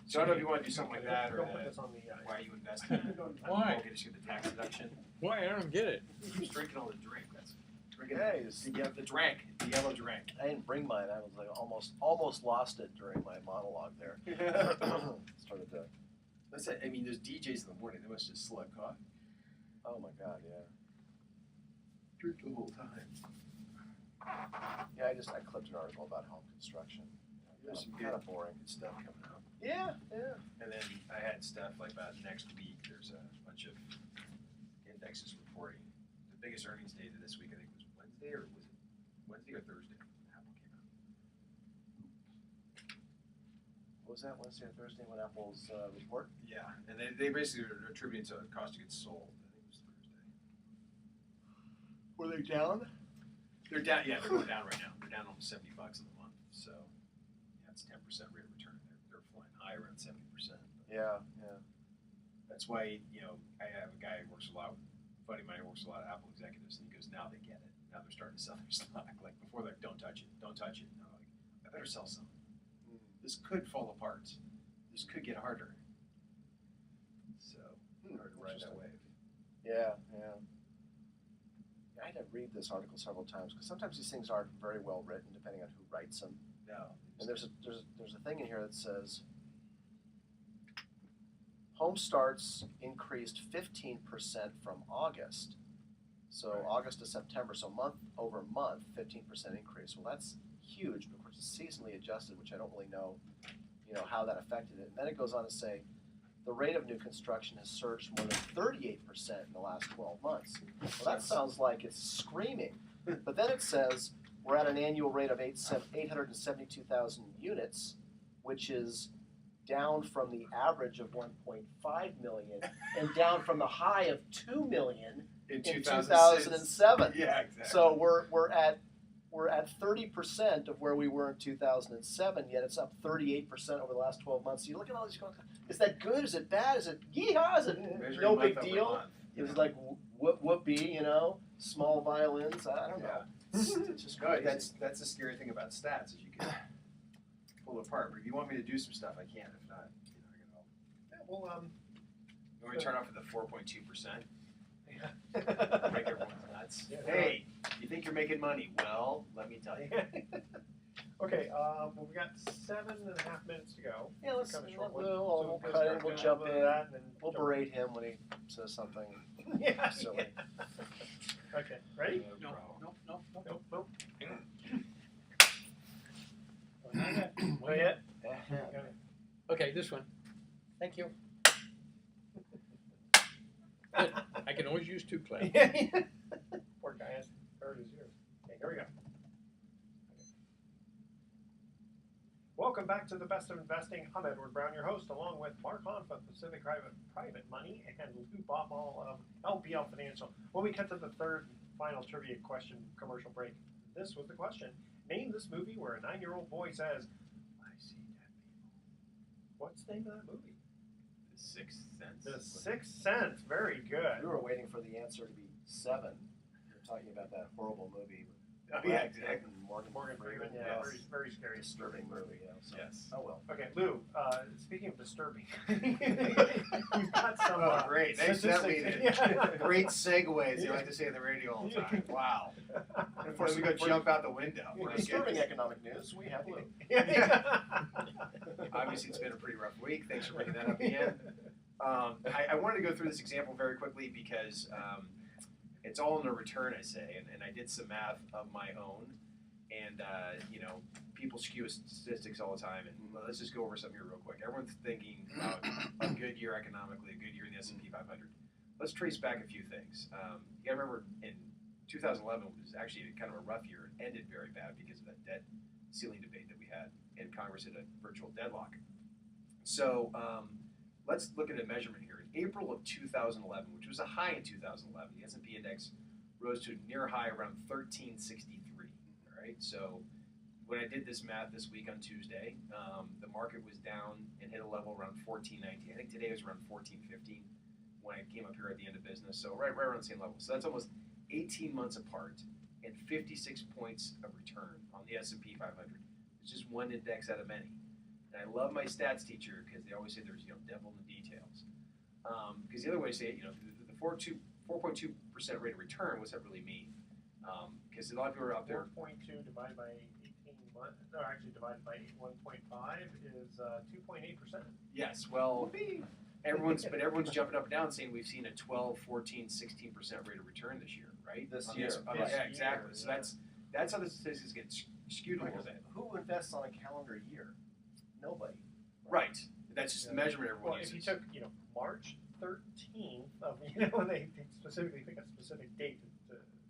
So I don't know if you want to do something like that or Don't put this on the. why you invest in it. Why? We'll get you the tax deduction. Why? I don't get it. Who's drinking all the drink? That's drinking Hey, the drink, the yellow drink. I didn't bring mine. I was like almost lost it during my monologue there. Started to. Listen, I mean, those DJs in the morning, they must just select coffee. Oh my God, yeah. Drink the whole time. Yeah, I clipped an article about home construction. There's some Kind of boring. good stuff coming out. Yeah. And then I had stuff like about next week. There's a bunch of indexes reporting. The biggest earnings day this week, I think, was Wednesday or Thursday? Apple came out. What was that, Wednesday or Thursday when Apple's report? Yeah, and they basically are attributing to cost of goods sold. I think it was Thursday. Were they down? They're down. Yeah, they're going down right now. They're down almost $70 in the month. So yeah, it's 10% rate of return. They're flying high around 70%. Yeah. That's why I have a guy who works a lot. A buddy of mine who works a lot of Apple executives, and he goes, "Now they get it. Now they're starting to sell their stock. Like before, they're like, don't touch it. And I'm like, I better sell some. This could fall apart. This could get harder. So hard to ride that wave." Yeah. I had to read this article several times because sometimes these things aren't very well written, depending on who writes them. No. And there's a thing in here that says home starts increased 15% from August. So Right. August to September, so month over month, 15% increase. Well, that's huge, but of course it's seasonally adjusted, which I don't really know, how that affected it. And then it goes on to say the rate of new construction has surged more than 38% in the last 12 months. Well, that sounds like it's screaming. But then it says we're at an annual rate of 872,000 units, which is down from the average of 1.5 million and down from the high of 2 million in 2007. Yeah, exactly. So we're at 30% of where we were in 2007, yet it's up 38% over the last 12 months. So you look at all these going, is that good? Is it bad? Is it yeehaw? Is it Measuring no month big over deal? month. It was like whoopee, small violins. I don't know. It's just No, crazy. that's the scary thing about stats is you can pull it apart. But if you want me to do some stuff, I can. If not, I can help. Yeah, well, You want me to turn off at the 4.2%? yeah. Make everyone nuts. Yeah. Hey, you think you're making money? Well, let me tell you. Okay, well, we got 7.5 minutes to go. Yeah, let's Kind of short one. we'll So cut in, start we'll doing jump a little in, of that and then we'll jump berate him when he says something Yeah. silly. Okay, ready? No. Nope. Oh, yeah? Okay, this one. Thank you. I can always use two claps. Poor guy has heard his ears. Okay, here we go. Welcome back to the Best of Investing. I'm Edward Brown, your host, along with Mark Hanf of Pacific Private Money and Lou Bothall of LPL Financial. When we cut to the third final trivia question commercial break, this was the question. Name this movie where a 9-year-old boy says, "I see dead people." What's the name of that movie? The Sixth Sense. The Sixth Sense. Very good. We were waiting for the answer to be 7. We were talking about that horrible movie. Oh, yeah, exactly. Morgan Freeman. Yeah, Yes. very, very scary. Disturbing movie. Yeah. So, Yes. Oh well. Okay, Lou, speaking of disturbing, we've got some Oh, great. Thanks for that statistics. lead-in. Yeah. Great segues, you like to say on the radio all the time. Wow. And force we go jump out the window. For My disturbing goodness. economic news, we have Lou. Obviously, it's been a pretty rough week. Thanks for bringing that up again. I wanted to go through this example very quickly because it's all in a return, I say, and I did some math of my own. And, people skew statistics all the time. And let's just go over something here real quick. Everyone's thinking about a good year economically, a good year in the S&P 500. Let's trace back a few things. You got to remember in 2011 was actually kind of a rough year. It ended very bad because of that debt ceiling debate that we had, and Congress hit a virtual deadlock. So let's look at a measurement here. In April of 2011, which was a high in 2011, the S&P index rose to a near high around 1363. All right, so when I did this math this week on Tuesday, the market was down and hit a level around 1419. I think today was around 1415 when I came up here at the end of business. So right around the same level. So that's almost 18 months apart and 56 points of return on the S&P 500. It's just one index out of many. And I love my stats teacher because they always say there's devil in the details. Because the other way to say it, the 4.2% rate of return, what's that really mean? Because a lot of people are out there. 4.2 divided by 18 months, or actually divided by 1.5 is 2.8%. Yes, well, everyone's jumping up and down saying we've seen a 12, 14, 16% rate of return this year, right? This On year. the- This yeah, exactly. year, So that's how the statistics get skewed a little bit. Who invests on a calendar year? Nobody. Right. That's just the measurement everyone Well, if uses. you took, March 13th of, they specifically pick a specific date to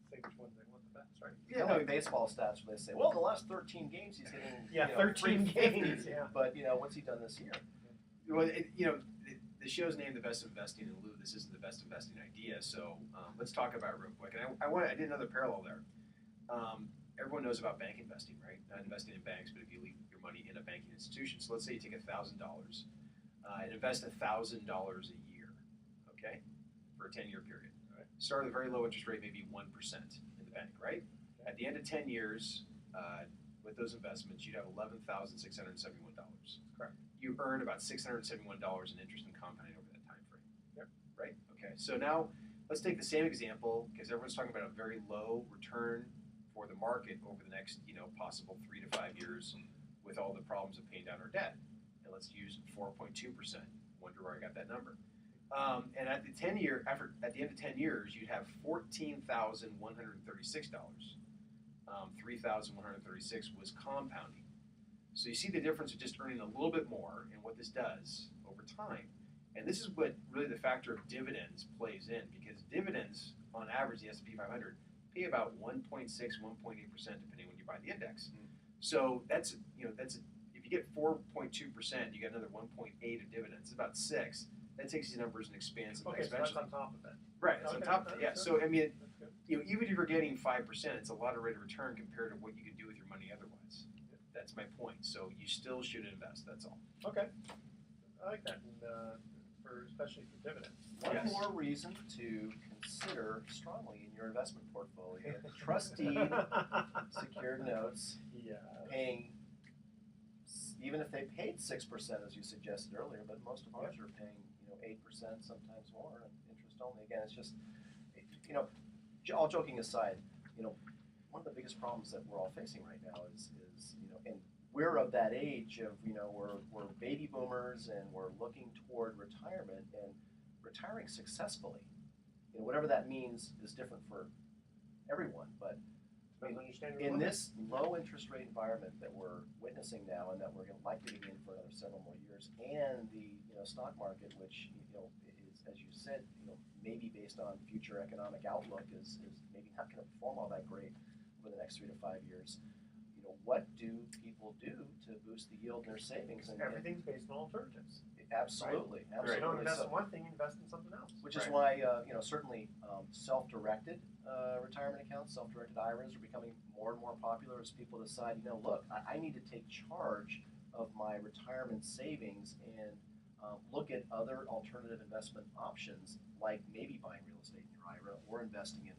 say which ones they want the best, right? Kind of like baseball stats where they say, well, in the last 13 games he's hitting 13 350, games, yeah. But, what's he done this year? Well, the show's named The Best of Investing, and Lou, this isn't the best investing idea, so let's talk about it real quick. And I did another parallel there. Everyone knows about bank investing, right? Not investing in banks, but if you leave your money in a banking institution. So let's say you take $1,000 and invest $1,000 a year, okay, for a 10-year period. Right. Start with a very low interest rate, maybe 1% in the bank, right? At the end of 10 years, with those investments, you'd have $11,671. Correct. You earn about $671 in interest and compounding over that time frame. Yep. Right? Okay. So now let's take the same example because everyone's talking about a very low return for the market over the next, possible 3 to 5 years with all the problems of paying down our debt. And let's use 4.2%. Wonder where I got that number. And at the end of 10 years, you'd have $14,136. 3,136 was compounding. So you see the difference of just earning a little bit more and what this does over time. And this is what really the factor of dividends plays in, because dividends, on average, the S&P 500 pay about 1.6, 1.8% depending when you buy the index. So that's if you get 4.2%, you get another 1.8 of dividends. It's about 6. That takes these numbers and expands them Okay, so that's exponentially. on top of it. Right, it's on top of it. Yeah. That's So I mean, That's good. even if you're getting 5%, it's a lot of rate of return compared to what you could do with your money otherwise. That's my point. So you still should invest. That's all. Okay. I like that, and, especially for dividends. One Yes. more reason to consider strongly in your investment portfolio trust deed secured notes Yeah. paying, even if they paid 6% as you suggested earlier, but most of ours are paying 8%, sometimes more, and interest only. Again, it's just all joking aside, one of the biggest problems that we're all facing right now is and we're of that age of we're baby boomers and we're looking toward retirement and retiring successfully. Whatever that means is different for everyone, but Depends on your standard In limit. this low interest rate environment that we're witnessing now, and that we're likely to be in for another several more years, and the stock market, which is, as you said, maybe based on future economic outlook, is maybe not going to perform all that great over the next 3 to 5 years. What do people do to boost the yield in their savings? And Everything's based on alternatives. absolutely, If you don't absolutely. invest So- in one thing, invest in something else. Which is why, certainly self-directed retirement accounts, self-directed IRAs are becoming more and more popular as people decide, look, I need to take charge of my retirement savings and look at other alternative investment options, like maybe buying real estate in your IRA or investing in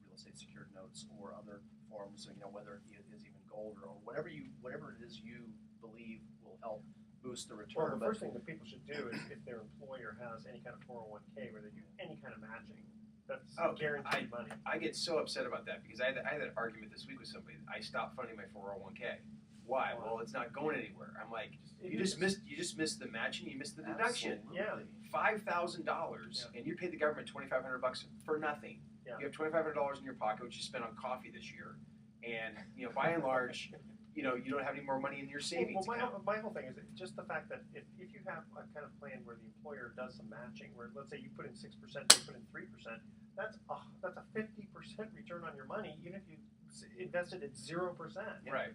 real estate secured notes or other forms, whether it is even gold or whatever it is you believe will help boost the return. Well, the But- first thing that people should do is if their employer has any kind of 401k where they do any kind of matching, that's guaranteed money. I get so upset about that because I had an argument this week with somebody. I stopped funding my 401k. Why? Well, it's not going anywhere. I'm like, you just missed the matching. You missed the deduction. Absolutely. Yeah. $5,000, and you paid the government $2,500 for nothing. Yeah. You have $2,500 in your pocket, which you spent on coffee this year, and by and large, you don't have any more money in your savings account. My whole thing is just the fact that if you have a kind of plan where the employer does some matching, where let's say you put in 6%, they put in 3%, that's a 50% return on your money, even if you invested at 0%. Right.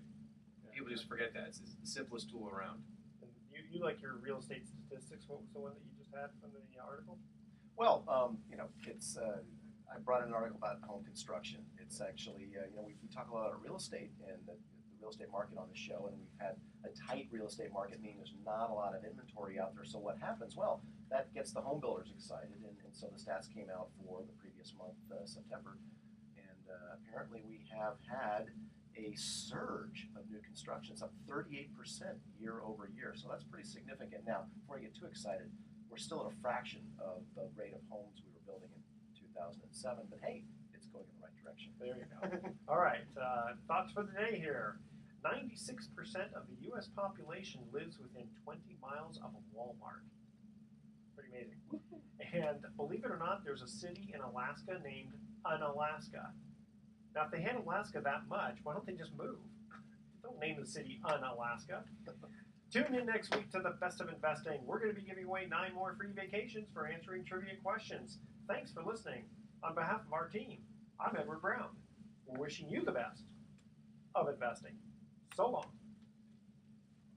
People just forget that. It's the simplest tool around. And you like your real estate statistics. What was the one that you just had from the article? Well, it's. I brought in an article about home construction. It's actually, we talk a lot about real estate and the real estate market on the show, and we've had a tight real estate market, meaning there's not a lot of inventory out there. So what happens? Well, that gets the home builders excited, and so the stats came out for the previous month, September, and apparently we have had a surge of new construction. It's up 38% year over year, so that's pretty significant. Now, before I get too excited, we're still at a fraction of the rate of homes we were building in 2007, but hey, it's going in the right direction. There you go. All right, thoughts for the day here. 96% of the U.S. population lives within 20 miles of a Walmart. Pretty amazing. And believe it or not, there's a city in Alaska named Unalaska. Now, if they hate Alaska that much, why don't they just move? Don't name the city Unalaska. Tune in next week to the Best of Investing. We're going to be giving away 9 more free vacations for answering trivia questions. Thanks for listening. On behalf of our team, I'm Edward Brown. We're wishing you the best of investing. So long.